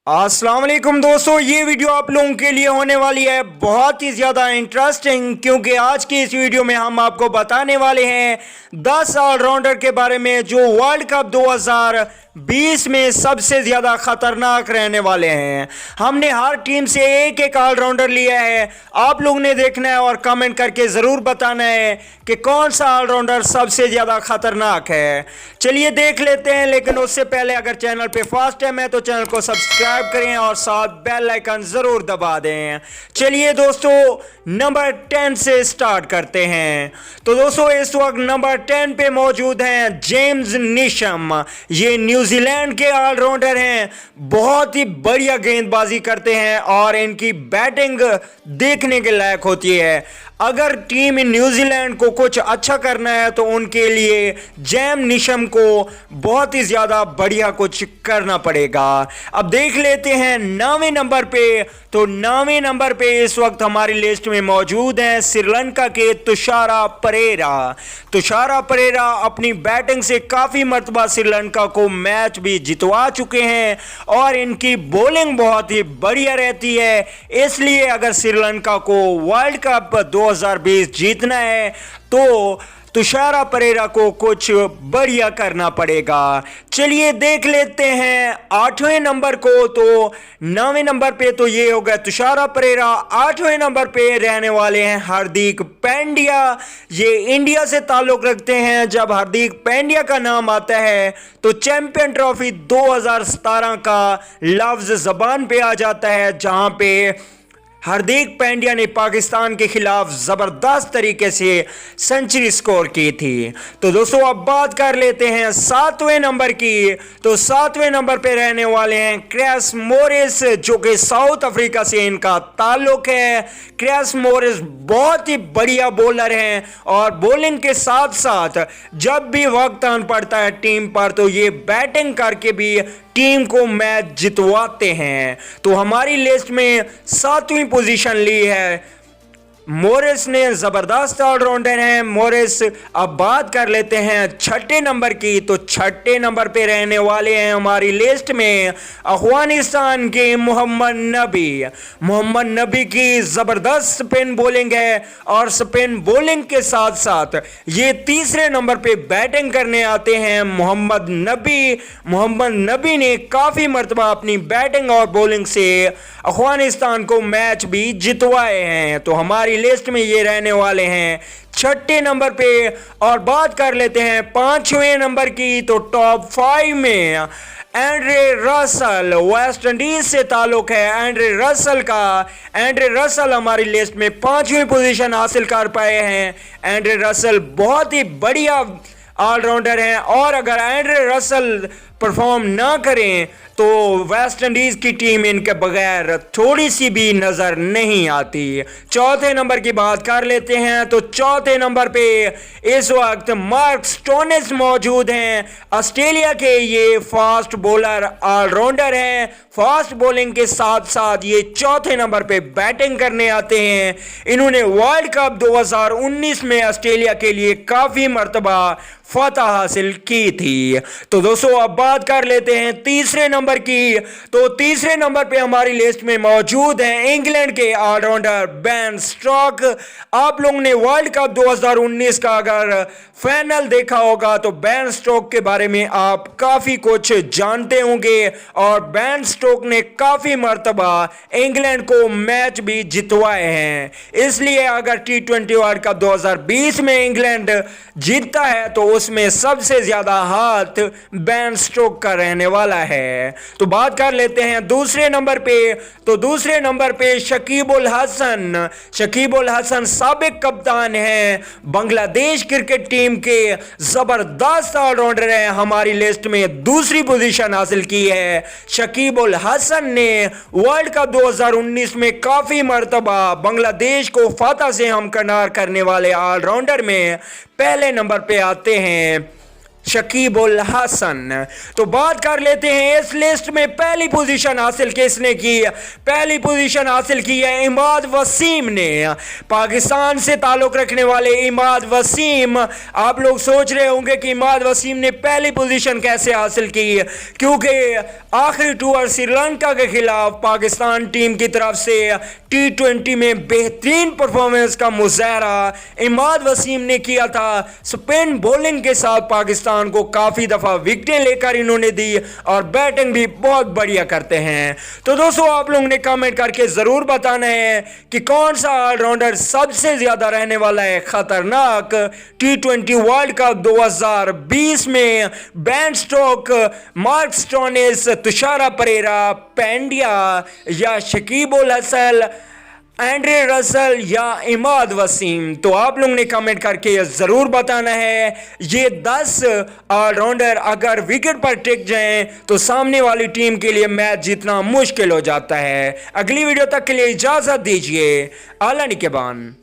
अस्सलाम वालेकुम दोस्तों, ये वीडियो आप लोगों के लिए होने वाली है बहुत ही ज़्यादा इंटरेस्टिंग, क्योंकि आज की इस वीडियो में हम आपको बताने वाले हैं 10 ऑलराउंडर के बारे में जो वर्ल्ड कप 2020 में सबसे ज़्यादा खतरनाक रहने वाले हैं। हमने हर टीम से एक एक ऑलराउंडर लिया है, आप लोगों ने देखना है और कमेंट करके ज़रूर बताना है कि कौन सा ऑलराउंडर सबसे ज़्यादा खतरनाक है। चलिए देख लेते हैं, लेकिन उससे पहले अगर चैनल पे फर्स्ट टाइम है तो चैनल को सब्सक्राइब करें और साथ बेल आइकन जरूर दबा दें। चलिए दोस्तों, नंबर 10 से स्टार्ट करते हैं। तो दोस्तों, इस वक्त नंबर 10 पे मौजूद हैं जेम्स नीशम। ये न्यूजीलैंड के ऑलराउंडर हैं, बहुत ही बढ़िया गेंदबाजी करते हैं और इनकी बैटिंग देखने के लायक होती है। अगर टीम न्यूजीलैंड को कुछ अच्छा करना है तो उनके लिए जेम नीशम को बहुत ही ज़्यादा बढ़िया कुछ करना पड़ेगा। अब देख लेते हैं 9वें नंबर पे। तो 9वें नंबर पे इस वक्त हमारी लिस्ट में मौजूद हैं श्रीलंका के तुषारा परेरा। तुषारा परेरा अपनी बैटिंग से काफ़ी मर्तबा श्रीलंका को मैच भी जितवा चुके हैं और इनकी बॉलिंग बहुत ही बढ़िया रहती है। इसलिए अगर श्रीलंका को वर्ल्ड कप 2020 जीतना है तो तुषारा परेरा को कुछ बढ़िया करना पड़ेगा। चलिए देख लेते हैं 8वें नंबर को। तो 9वें नंबर पे तो ये हो गया तुषारा परेरा। 8वें नंबर पे रहने वाले हैं हार्दिक पांड्या। ये इंडिया से ताल्लुक रखते हैं। जब हार्दिक पांड्या का नाम आता है तो चैंपियन ट्रॉफी 2017 का लफ्ज जबान पे आ जाता है, जहां पे हार्दिक पांड्या ने पाकिस्तान के खिलाफ ज़बरदस्त तरीके से सेंचुरी स्कोर की थी। तो दोस्तों, अब बात कर लेते हैं 7वें नंबर की। तो 7वें नंबर पे रहने वाले हैं क्रिस मोरिस, जो कि साउथ अफ्रीका से इनका ताल्लुक है। क्रिस मोरिस बहुत ही बढ़िया बॉलर हैं और बॉलिंग के साथ साथ जब भी वक्त आन पड़ता है टीम पर तो ये बैटिंग करके भी टीम को मैच जितवाते हैं। तो हमारी लिस्ट में 7वीं पोजीशन ली है मोरिस ने। जबरदस्त ऑलराउंडर हैं मोरिस। अब बात कर लेते हैं 6ठे नंबर की। तो 6ठे नंबर पे रहने वाले हैं हमारी लिस्ट में अफगानिस्तान के मोहम्मद नबी। मोहम्मद नबी की जबरदस्त स्पिन बॉलिंग है और स्पिन बॉलिंग के साथ साथ ये तीसरे नंबर पे बैटिंग करने आते हैं मोहम्मद नबी। मोहम्मद नबी ने काफी मर्तबा अपनी बैटिंग और बॉलिंग से अफगानिस्तान को मैच भी जितवाए हैं। तो हमारी लिस्ट में ये रहने वाले हैं 6ठे नंबर पे। और बात कर लेते हैं 5वें नंबर की। तो टॉप 5 में एंड्रे रसल, वेस्ट इंडीज से ताल्लुक है एंड्रे रसल का। एंड्रे रसल हमारी लिस्ट में 5वीं पोजीशन हासिल कर पाए हैं। एंड्रे रसल बहुत ही बढ़िया ऑलराउंडर हैं और अगर एंड्रे रसल परफॉर्म ना करें तो वेस्ट इंडीज की टीम इनके बगैर थोड़ी सी भी नजर नहीं आती। 4थे नंबर की बात कर लेते हैं। तो 4थे नंबर पे इस वक्त मार्क स्टोनिस मौजूद हैं। ऑस्ट्रेलिया के ये फास्ट बॉलर ऑलराउंडर हैं। फास्ट बॉलिंग के साथ साथ ये 4थे नंबर पे बैटिंग करने आते हैं। इन्होंने वर्ल्ड कप 2019 में ऑस्ट्रेलिया के लिए काफी मर्तबा फतह हासिल की थी। तो दोस्तों, अब बात कर लेते हैं तीसरे नंबर की। तो तीसरे नंबर पे हमारी लिस्ट में मौजूद हैं इंग्लैंड के ऑलराउंडर बेन स्टोक्स। आप लोगों ने वर्ल्ड कप 2019 का अगर फाइनल देखा होगा तो बेन स्टोक्स के बारे में आप काफी कुछ जानते होंगे और बेन स्टोक्स ने काफी मर्तबा इंग्लैंड को मैच भी जितवाए हैं। इसलिए अगर T20 वर्ल्ड कप 2020 में इंग्लैंड जीतता है तो उसमें सबसे ज्यादा हाथ बेन स्टोक्स का रहने वाला है। तो बात कर लेते हैं दूसरे नंबर पे। तो दूसरे नंबर पे शकीब उल हसन। शकीब उल हसन साबिक कप्तान हैं बांग्लादेश क्रिकेट टीम के, जबरदस्त ऑलराउंडर हैं। हमारी लिस्ट में दूसरी पोजीशन हासिल की है। शकीब उल हसन ने वर्ल्ड कप 2019 में काफी मर्तबा बांग्लादेश को फतह से हमकिनार करने वाले ऑलराउंडर में पहले नंबर पे आते हैं। शकीब उल हसन। तो बात कर लेते हैं इस लिस्ट में पहली पोजीशन हासिल किसने की। पहली पोजीशन हासिल की है इमाद वसीम ने। पाकिस्तान से ताल्लुक रखने वाले इमाद वसीम। आप लोग सोच रहे होंगे कि इमाद वसीम ने पहली पोजीशन कैसे हासिल की, क्योंकि आखिरी टूर श्रीलंका के खिलाफ पाकिस्तान टीम की तरफ से T20 में बेहतरीन परफॉर्मेंस का मुजाहरा इमाद वसीम ने किया था। स्पिन बॉलिंग के साथ पाकिस्तान को काफी दफा विकेटें लेकर इन्होंने दी और बैटिंग भी बहुत बढ़िया करते हैं। तो दोस्तों आप लोगों ने कमेंट करके जरूर बताना है कि कौन सा ऑलराउंडर सबसे ज्यादा रहने वाला है खतरनाक T20 वर्ल्ड कप 2020 में। Ben Stoke, Mark Stoinis, Thisara Perera, Pandya या शकीब उल हसन, एंड्रे रसल या इमाद वसीम। तो आप लोगों ने कमेंट करके जरूर बताना है। ये 10 ऑलराउंडर अगर विकेट पर टिक जाएं तो सामने वाली टीम के लिए मैच जीतना मुश्किल हो जाता है। अगली वीडियो तक के लिए इजाजत दीजिए। आला निकेबान।